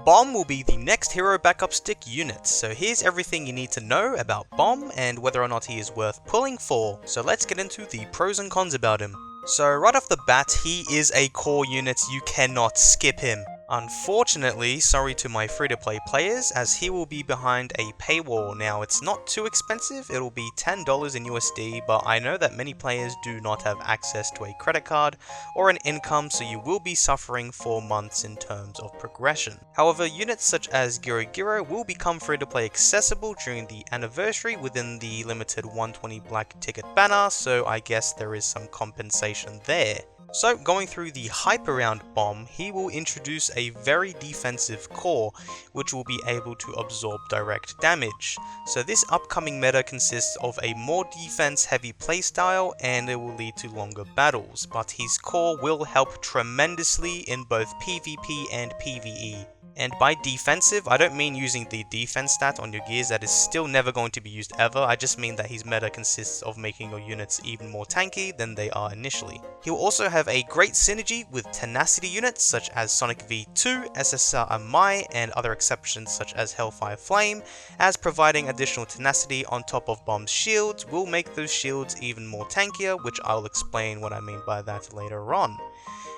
Bomb will be the next hero backup stick unit, so here's everything you need to know about Bomb and whether or not he is worth pulling for. So let's get into the pros and cons about him. So right off the bat, he is a core unit, you cannot skip him. Unfortunately, sorry to my free-to-play players, as he will be behind a paywall. Now, it's not too expensive, it'll be $10 in USD, but I know that many players do not have access to a credit card or an income, so you will be suffering for months in terms of progression. However, units such as Giro will become free-to-play accessible during the anniversary within the limited 120 black ticket banner, so I guess there is some compensation there. So going through the hype around Bomb, he will introduce a very defensive core, which will be able to absorb direct damage. So this upcoming meta consists of a more defense heavy playstyle and it will lead to longer battles, but his core will help tremendously in both PvP and PvE. And by defensive, I don't mean using the defense stat on your gears, that is still never going to be used ever. I just mean that his meta consists of making your units even more tanky than they are initially. He will also have a great synergy with tenacity units such as Sonic V2, SSR Amai, and other exceptions such as Hellfire Flame, as providing additional tenacity on top of Bomb's shields will make those shields even more tankier, which I'll explain what I mean by that later on.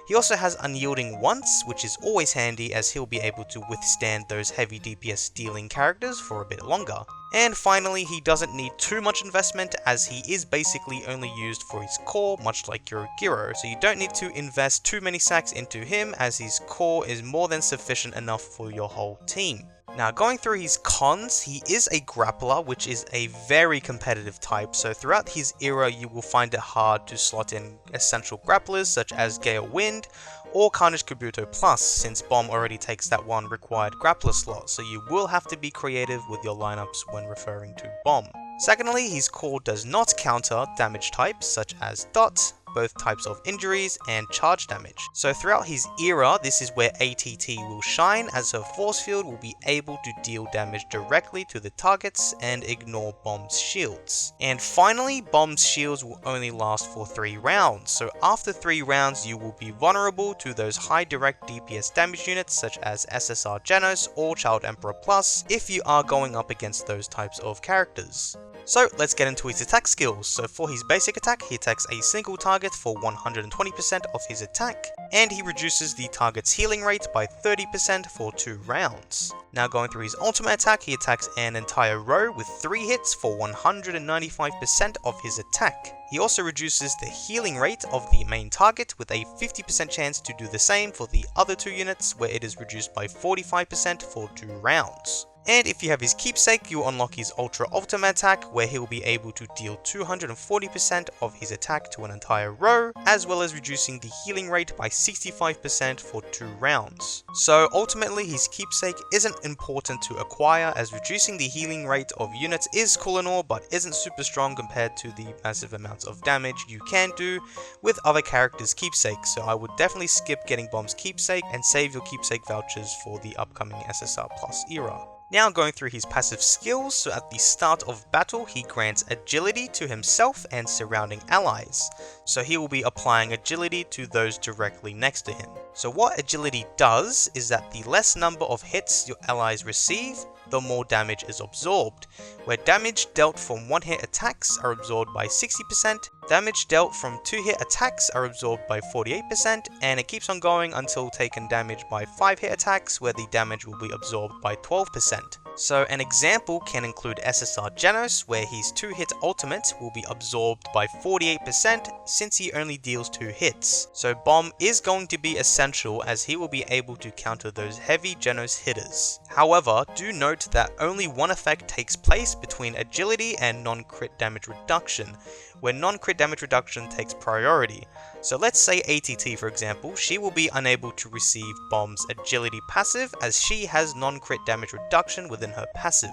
He also has Unyielding Once, which is always handy as he'll be able to withstand those heavy DPS dealing characters for a bit longer. And finally, he doesn't need too much investment as he is basically only used for his core, much like your Giro, so you don't need to invest too many sacks into him as his core is more than sufficient enough for your whole team. Now going through his cons, he is a grappler, which is a very competitive type, so throughout his era you will find it hard to slot in essential grapplers such as Gale Wind or Carnage Kabuto Plus, since Bomb already takes that one required grappler slot, so you will have to be creative with your lineups when referring to Bomb. Secondly, his core does not counter damage types such as Dot, both types of injuries, and charge damage. So throughout his era, this is where ATT will shine, as her force field will be able to deal damage directly to the targets and ignore Bomb's shields. And finally, Bomb's shields will only last for 3 rounds, so after 3 rounds you will be vulnerable to those high direct DPS damage units such as SSR Genos or Child Emperor Plus if you are going up against those types of characters. So let's get into his attack skills. So for his basic attack, he attacks a single target for 120% of his attack, and he reduces the target's healing rate by 30% for 2 rounds. Now going through his ultimate attack, he attacks an entire row with 3 hits for 195% of his attack. He also reduces the healing rate of the main target with a 50% chance to do the same for the other 2 units, where it is reduced by 45% for 2 rounds. And if you have his keepsake, you will unlock his Ultra Ultimate attack, where he will be able to deal 240% of his attack to an entire row, as well as reducing the healing rate by 65% for 2 rounds. So ultimately, his keepsake isn't important to acquire, as reducing the healing rate of units is cool and all, but isn't super strong compared to the massive amounts of damage you can do with other characters' keepsakes. So I would definitely skip getting Bomb's keepsake and save your keepsake vouchers for the upcoming SSR Plus era. Now going through his passive skills, so at the start of battle he grants agility to himself and surrounding allies. So he will be applying agility to those directly next to him. So what agility does is that the less number of hits your allies receive, the more damage is absorbed, where damage dealt from 1-hit attacks are absorbed by 60%, damage dealt from 2-hit attacks are absorbed by 48%, and it keeps on going until taken damage by 5-hit attacks, where the damage will be absorbed by 12%. So an example can include SSR Genos, where his 2-hit ultimate will be absorbed by 48% since he only deals 2 hits. So Bomb is going to be essential as he will be able to counter those heavy Genos hitters. However, do note that only one effect takes place between agility and non-crit damage reduction, where non-crit damage reduction takes priority. So let's say ATT for example, she will be unable to receive Bomb's agility passive as she has non-crit damage reduction within her passive.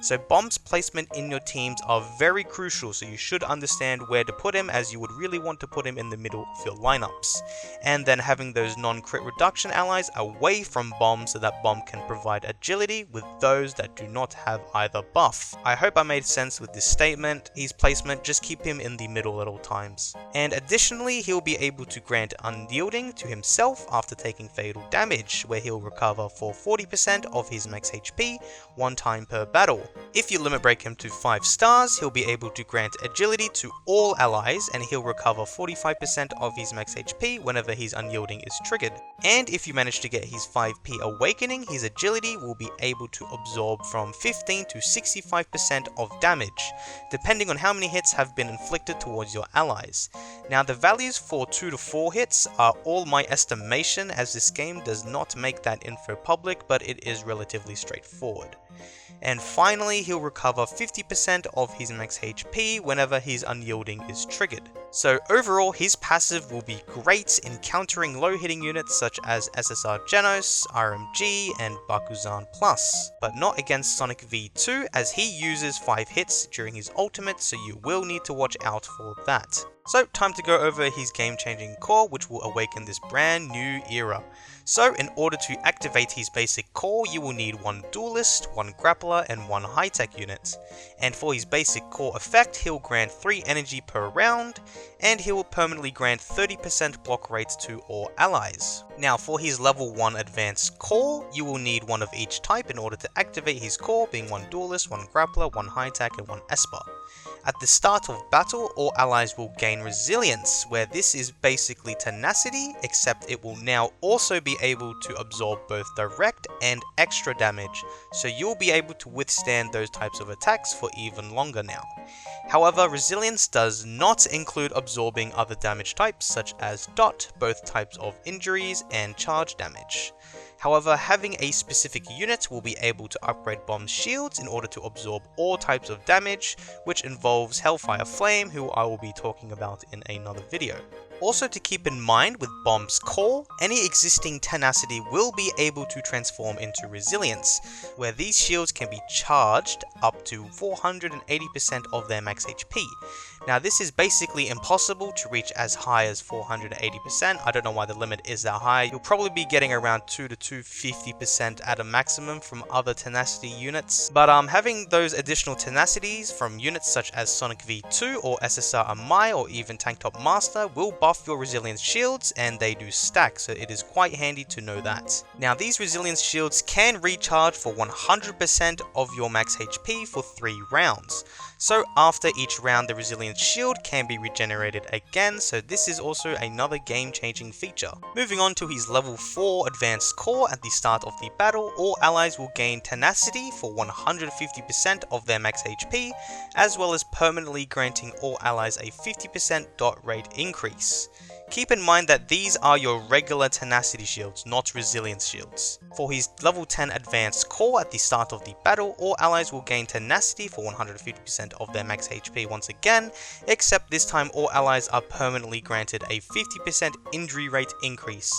So Bomb's placement in your teams are very crucial, so you should understand where to put him, as you would really want to put him in the middle of your lineups. And then having those non-crit reduction allies away from Bomb so that Bomb can provide agility with those that do not have either buff. I hope I made sense with this statement. His placement, just keep him in the middle at all times. And additionally, he'll be able to grant unyielding to himself after taking fatal damage, where he'll recover for 40% of his max HP one time per battle. If you limit break him to 5 stars, he'll be able to grant agility to all allies, and he'll recover 45% of his max HP whenever his unyielding is triggered. And if you manage to get his 5p awakening, his agility will be able to absorb from 15 to 65% of damage, depending on how many hits have been inflicted towards your allies. Now the values for 2 to 4 hits are all my estimation, as this game does not make that info public, but it is relatively straightforward. And finally, he'll recover 50% of his max HP whenever his unyielding is triggered. So overall, his passive will be great in countering low hitting units such as SSR Genos, RMG, and Bakuzan Plus, but not against Sonic V2, as he uses 5 hits during his ultimate, so you will need to watch out for that. So time to go over his game-changing core, which will awaken this brand new era. So in order to activate his basic core, you will need 1 duelist, 1 grappler, and 1 high-tech unit. And for his basic core effect, he'll grant 3 energy per round, and he will permanently grant 30% block rates to all allies. Now for his level 1 advanced core, you will need 1 of each type in order to activate his core, being 1 duelist, 1 grappler, 1 high-tech, and 1 esper. At the start of battle, all allies will gain resilience, where this is basically tenacity, except it will now also be able to absorb both direct and extra damage, so you'll be able to withstand those types of attacks for even longer now. However, resilience does not include absorbing other damage types such as dot, both types of injuries, and charge damage. However, having a specific unit will be able to upgrade Bomb's shields in order to absorb all types of damage, which involves Hellfire Flame, who I will be talking about in another video. Also to keep in mind with Bomb's core, any existing tenacity will be able to transform into resilience, where these shields can be charged up to 480% of their max HP. Now this is basically impossible to reach as high as 480%, I don't know why the limit is that high. You'll probably be getting around 2 to 250% at a maximum from other tenacity units, but having those additional tenacities from units such as Sonic V2 or SSR Amai or even Tank Top Master will buff your resilience shields, and they do stack, so it is quite handy to know that. Now these resilience shields can recharge for 100% of your max HP for 3 rounds. So after each round, the resilience shield can be regenerated again, so this is also another game-changing feature. Moving on to his level 4 advanced core, at the start of the battle, all allies will gain tenacity for 150% of their max HP, as well as permanently granting all allies a 50% dot rate increase. Keep in mind that these are your regular tenacity shields, not resilience shields. For his level 10 advanced core, at the start of the battle, all allies will gain tenacity for 150% of their max HP once again, except this time all allies are permanently granted a 50% injury rate increase.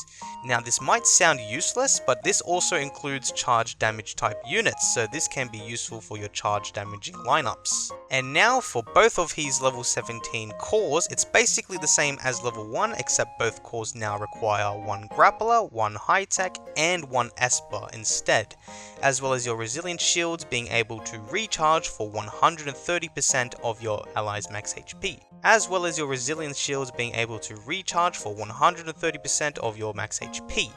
Now this might sound useless, but this also includes charge damage type units, so this can be useful for your charge damaging lineups. And now for both of his level 17 cores, it's basically the same as level 1, except both cores now require 1 grappler, 1 high-tech, and 1 esper instead, as well as your resilience shields being able to recharge for 130% of your allies' max HP, as well as your resilience shields being able to recharge for 130% of your max HP.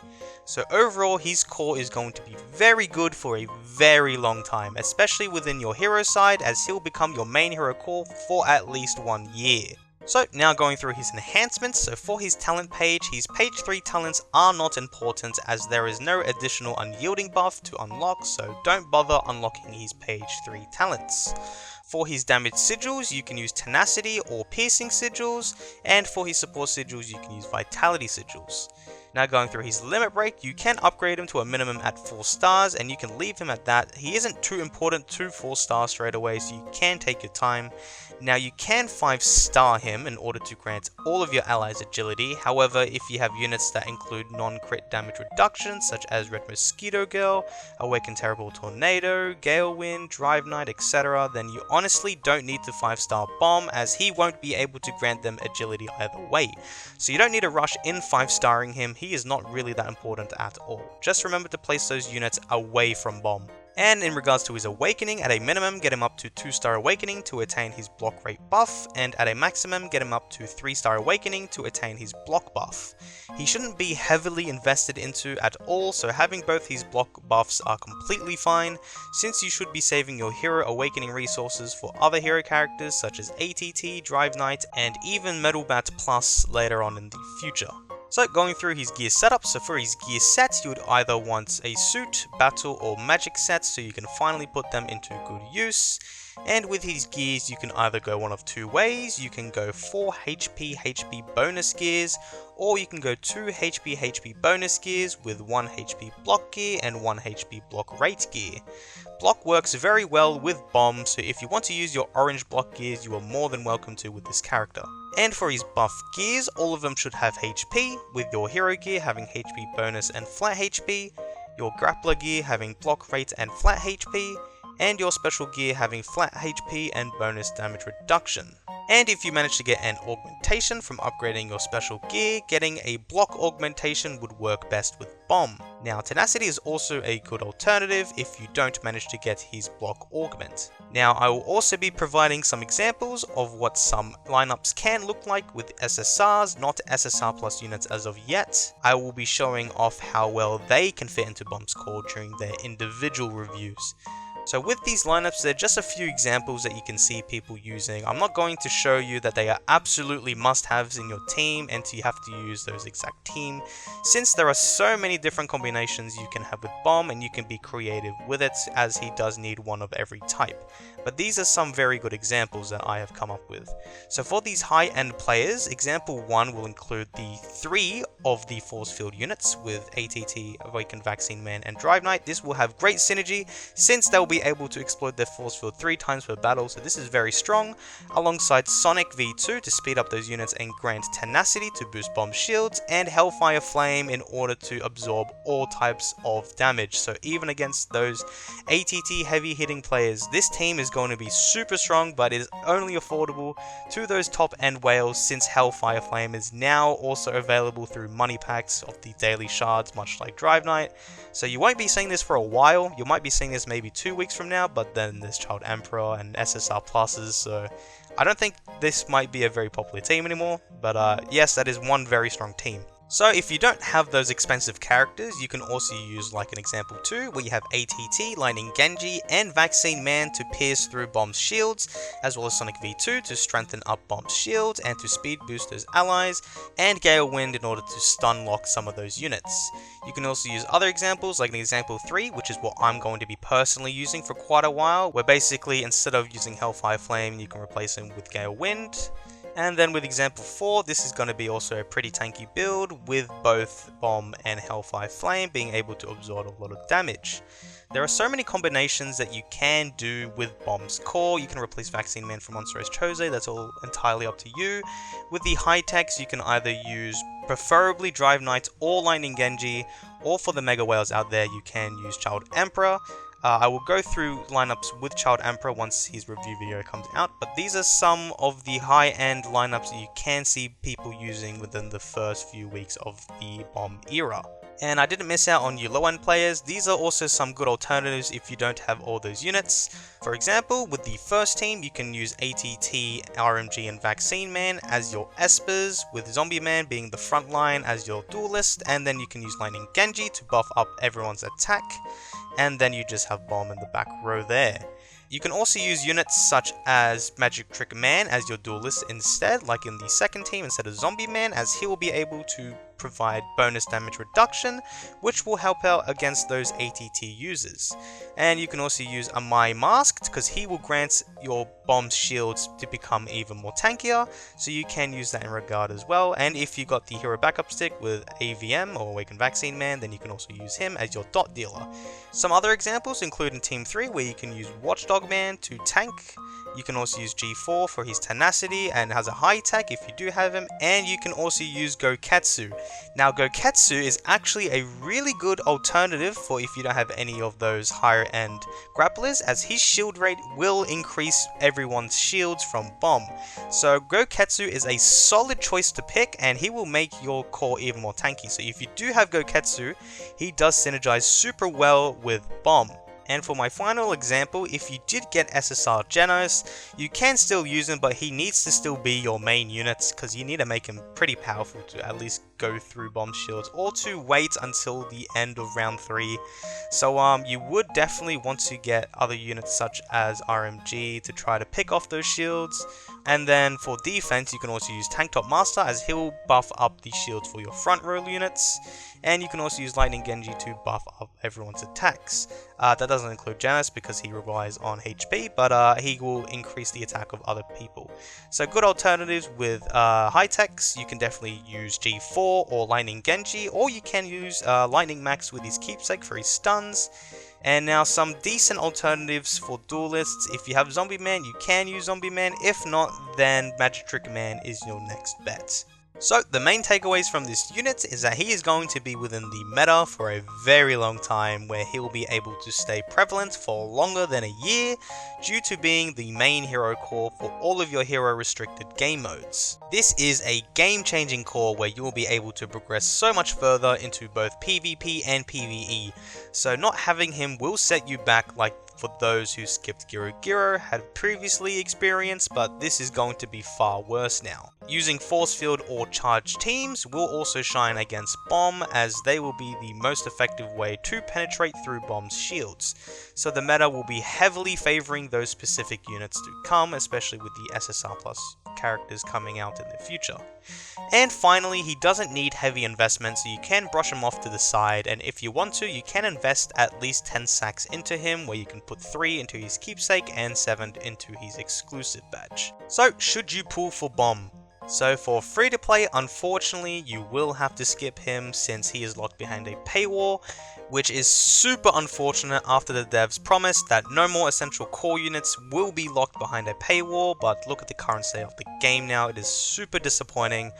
So overall, his core is going to be very good for a very long time, especially within your hero side, as he'll become your main hero core for at least 1 year. So now going through his enhancements, so for his talent page, his page 3 talents are not important as there is no additional unyielding buff to unlock, so don't bother unlocking his page 3 talents. For his damage sigils, you can use tenacity or piercing sigils, and for his support sigils, you can use vitality sigils. Now going through his limit break, you can upgrade him to a minimum at 4 stars, and you can leave him at that. He isn't too important to 4 stars straight away, so you can take your time. Now you can 5-star him in order to grant all of your allies agility. However, if you have units that include non-crit damage reductions such as Red Mosquito Girl, Awakened Terrible Tornado, Gale Wind, Drive Knight, etc., then you honestly don't need to 5-star Bomb, as he won't be able to grant them agility either way. So you don't need to rush in 5-starring him, he is not really that important at all. Just remember to place those units away from Bomb. And in regards to his awakening, at a minimum get him up to 2-star awakening to attain his block rate buff, and at a maximum get him up to 3-star awakening to attain his block buff. He shouldn't be heavily invested into at all, so having both his block buffs are completely fine, since you should be saving your hero awakening resources for other hero characters such as ATT, Drive Knight, and even Metal Bat Plus later on in the future. So going through his gear setup, so for his gear sets, you would either want a suit, battle, or magic set, so you can finally put them into good use. And with his gears, you can either go one of two ways. You can go 4 HP bonus gears, or you can go 2 HP bonus gears with 1 HP block gear and 1 HP block rate gear. Block works very well with bomb, so if you want to use your orange block gears, you are more than welcome to with this character. And for his buff gears, all of them should have HP, with your hero gear having HP bonus and flat HP, your grappler gear having block rate and flat HP, and your special gear having flat HP and bonus damage reduction. And if you manage to get an augmentation from upgrading your special gear, getting a block augmentation would work best with bomb. Now tenacity is also a good alternative if you don't manage to get his block augment. Now I will also be providing some examples of what some lineups can look like with SSRs, not SSR plus units as of yet. I will be showing off how well they can fit into bomb's core during their individual reviews. So with these lineups, there are just a few examples that you can see people using. I'm not going to show you that they are absolutely must-haves in your team and you have to use those exact team, since there are so many different combinations you can have with bomb and you can be creative with it, as he does need one of every type. But these are some very good examples that I have come up with. So for these high-end players, example 1 will include the 3 of the force field units with ATT, Awakened Vaccine Man, and Drive Knight. This will have great synergy since they'll be able to explode their force field 3 times per battle, so this is very strong, alongside Sonic V2 to speed up those units and grant tenacity to boost bomb shields, and Hellfire Flame in order to absorb all types of damage. So even against those ATT heavy hitting players, this team is going to be super strong, but it is only affordable to those top end whales since Hellfire Flame is now also available through money packs of the daily shards, much like Drive Knight. So you won't be seeing this for a while. You might be seeing this maybe 2 weeks from now, but then there's Child Emperor and SSR pluses, so I don't think this might be a very popular team anymore, but yes, that is one very strong team. So if you don't have those expensive characters, you can also use like an example 2, where you have ATT, Lightning Genji, and Vaccine Man to pierce through Bomb's shields, as well as Sonic V2 to strengthen up Bomb's shields and to speed boost those allies, and Gale Wind in order to stun lock some of those units. You can also use other examples, like an example 3, which is what I'm going to be personally using for quite a while, where basically instead of using Hellfire Flame, you can replace him with Gale Wind. And then with example 4, this is going to be also a pretty tanky build with both Bomb and Hellfire Flame being able to absorb a lot of damage. There are so many combinations that you can do with Bomb's core. You can replace Vaccine Man for Monster S Chose, that's all entirely up to you. With the high techs, you can either use preferably Drive Knight or Lightning Genji, or for the Mega Whales out there, you can use Child Emperor. I will go through lineups with Child Emperor once his review video comes out, but these are some of the high-end lineups that you can see people using within the first few weeks of the Bomb era. And I didn't miss out on you low-end players. These are also some good alternatives if you don't have all those units. For example, with the first team, you can use ATT, RMG, and Vaccine Man as your espers, with Zombie Man being the front line as your duelist, and then you can use Lightning Genji to buff up everyone's attack, and then you just have Bomb in the back row there. You can also use units such as Magic Trick Man as your duelist instead, like in the second team instead of Zombie Man, as he will be able to provide bonus damage reduction, which will help out against those ATT users. And you can also use a My Masked, because he will grant your Bomb's shields to become even more tankier, so you can use that in regard as well. And if you got the Hero Backup Stick with AVM or Awakened Vaccine Man, then you can also use him as your dot dealer. Some other examples include in Team 3, where you can use Watchdog Man to tank. You can also use G4 for his tenacity and has a high tech if you do have him, and you can also use Goketsu. Now Goketsu is actually a really good alternative for if you don't have any of those higher end grapplers, as his shield rate will increase everyone's shields from Bomb. So Goketsu is a solid choice to pick, and he will make your core even more tanky. So if you do have Goketsu, he does synergize super well with Bomb. And for my final example, if you did get SSR Genos, you can still use him, but he needs to still be your main units because you need to make him pretty powerful to at least go through bomb shields or to wait until the end of round 3. So you would definitely want to get other units such as RMG to try to pick off those shields. And then for defense, you can also use Tank Top Master as he'll buff up the shields for your front row units. And you can also use Lightning Genji to buff up everyone's attacks. That doesn't include Janus because he relies on HP, but he will increase the attack of other people. So good alternatives with high techs, you can definitely use G4 or Lightning Genji, or you can use Lightning Max with his keepsake for his stuns. And now some decent alternatives for duelists. If you have Zombie Man, you can use Zombie Man. If not, then Magic Trick Man is your next bet. So the main takeaways from this unit is that he is going to be within the meta for a very long time, where he will be able to stay prevalent for longer than a year due to being the main hero core for all of your hero restricted game modes. This is a game changing core where you will be able to progress so much further into both PvP and PvE, so not having him will set you back like for those who skipped Giro Giro had previously experienced, but this is going to be far worse now. Using Force Field or Charged teams will also shine against Bomb, as they will be the most effective way to penetrate through Bomb's shields. So the meta will be heavily favouring those specific units to come, especially with the SSR Plus characters coming out in the future. And finally, he doesn't need heavy investment, so you can brush him off to the side, and if you want to, you can invest at least 10 sacks into him, where you can put 3 into his keepsake and 7 into his exclusive badge. So should you pull for Bomb? So for free to play, unfortunately, you will have to skip him since he is locked behind a paywall, which is super unfortunate after the devs promised that no more essential core units will be locked behind a paywall. But look at the current state of the game now. It is super disappointing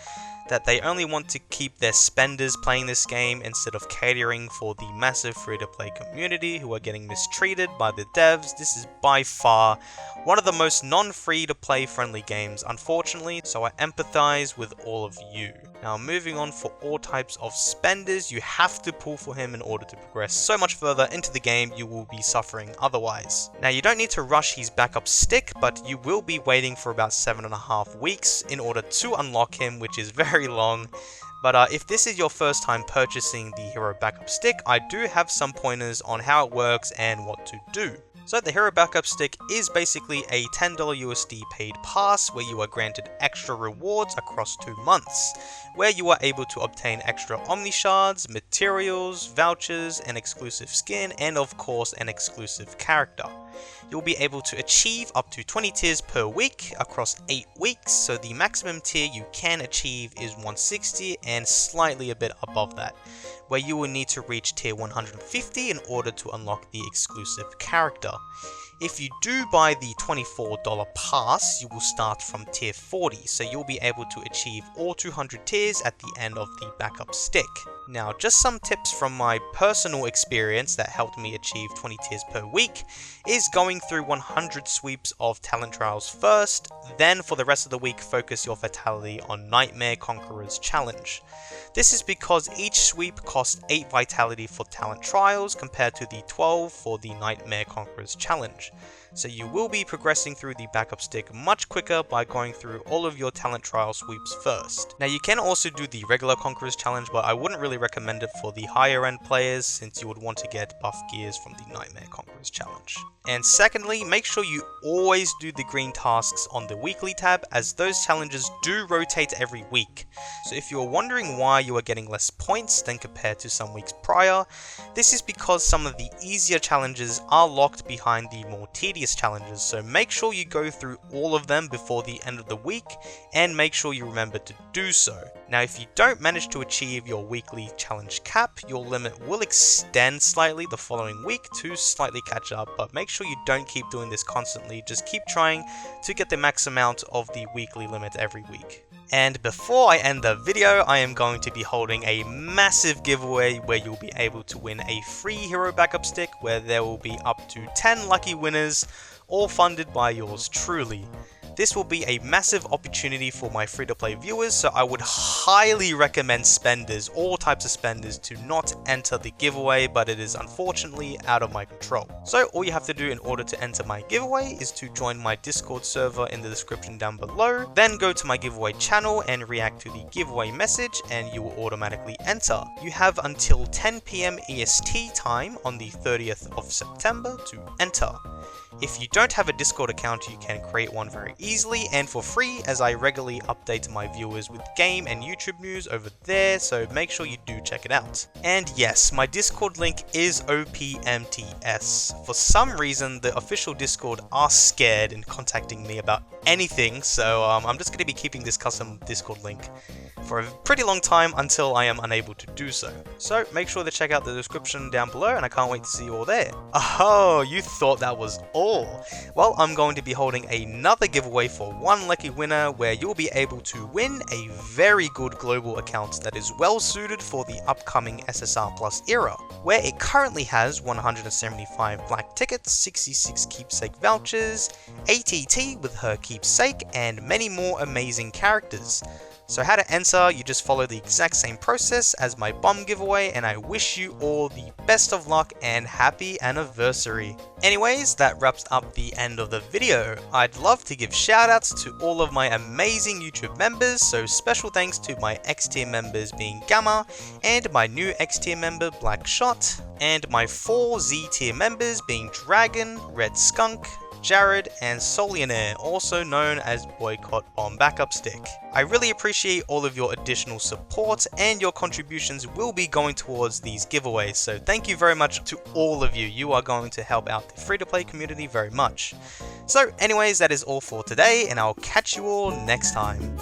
that they only want to keep their spenders playing this game instead of catering for the massive free-to-play community who are getting mistreated by the devs. This is by far one of the most non-free-to-play friendly games, unfortunately, so I empathize with all of you. Now moving on, for all types of spenders, you have to pull for him in order to progress so much further into the game. You will be suffering otherwise. Now you don't need to rush his backup stick, but you will be waiting for about 7.5 weeks in order to unlock him, which is very long. But if this is your first time purchasing the Hero Backup Stick, I do have some pointers on how it works and what to do. So the Hero Backup Stick is basically a $10 USD paid pass where you are granted extra rewards across 2 months, where you are able to obtain extra Omni Shards, materials, vouchers, an exclusive skin, and of course an exclusive character. You'll be able to achieve up to 20 tiers per week across 8 weeks, so the maximum tier you can achieve is 160 and slightly a bit above that, where you will need to reach tier 150 in order to unlock the exclusive character. If you do buy the $24 pass, you will start from tier 40, so you'll be able to achieve all 200 tiers at the end of the backup stick. Now, just some tips from my personal experience that helped me achieve 20 tiers per week is going through 100 sweeps of talent trials first, then for the rest of the week focus your vitality on Nightmare Conqueror's challenge. This is because each sweep costs 8 vitality for talent trials compared to the 12 for the Nightmare Conqueror's challenge. So you will be progressing through the backup stick much quicker by going through all of your talent trial sweeps first. Now you can also do the regular Conqueror's challenge, but I wouldn't really recommend it for the higher end players since you would want to get buff gears from the Nightmare Conqueror's challenge. And secondly, make sure you always do the green tasks on the weekly tab, as those challenges do rotate every week. So if you're wondering why you are getting less points than compared to some weeks prior, this is because some of the easier challenges are locked behind the more tedious challenges, so make sure you go through all of them before the end of the week and make sure you remember to do so. Now if you don't manage to achieve your weekly challenge cap, your limit will extend slightly the following week to slightly catch up, but make sure you don't keep doing this constantly, just keep trying to get the max amount of the weekly limit every week. And before I end the video, I am going to be holding a massive giveaway where you'll be able to win a free Hero Backup Stick, where there will be up to 10 lucky winners, all funded by yours truly. This will be a massive opportunity for my free-to-play viewers, so I would highly recommend spenders, all types of spenders, to not enter the giveaway, but it is unfortunately out of my control. So all you have to do in order to enter my giveaway is to join my Discord server in the description down below, then go to my giveaway channel and react to the giveaway message, and you will automatically enter. You have until 10 PM EST time on the 30th of September to enter. If you don't have a Discord account, you can create one very easily and for free, as I regularly update my viewers with game and YouTube news over there, so make sure you do check it out. And yes, my Discord link is OPMTS. For some reason, the official Discord are scared in contacting me about anything, so I'm just going to be keeping this custom Discord link for a pretty long time until I am unable to do so. So make sure to check out the description down below, and I can't wait to see you all there. Oh, you thought that was all? Well, I'm going to be holding another giveaway for one lucky winner, where you'll be able to win a very good global account that is well suited for the upcoming SSR Plus era, where it currently has 175 black tickets, 66 keepsake vouchers, ATT with her keepsake, and many more amazing characters. So how to enter, you just follow the exact same process as my bomb giveaway, and I wish you all the best of luck and happy anniversary. Anyways, that wraps up the end of the video. I'd love to give shoutouts to all of my amazing YouTube members, so special thanks to my X tier members being Gamma, and my new X tier member Black Shot, and my 4 Z tier members being Dragon, Red Skunk, Jared, and Solionaire, also known as Boycott Bomb Backup Stick. I really appreciate all of your additional support, and your contributions will be going towards these giveaways, so thank you very much to all of you. You are going to help out the free-to-play community very much. So anyways, that is all for today, and I'll catch you all next time.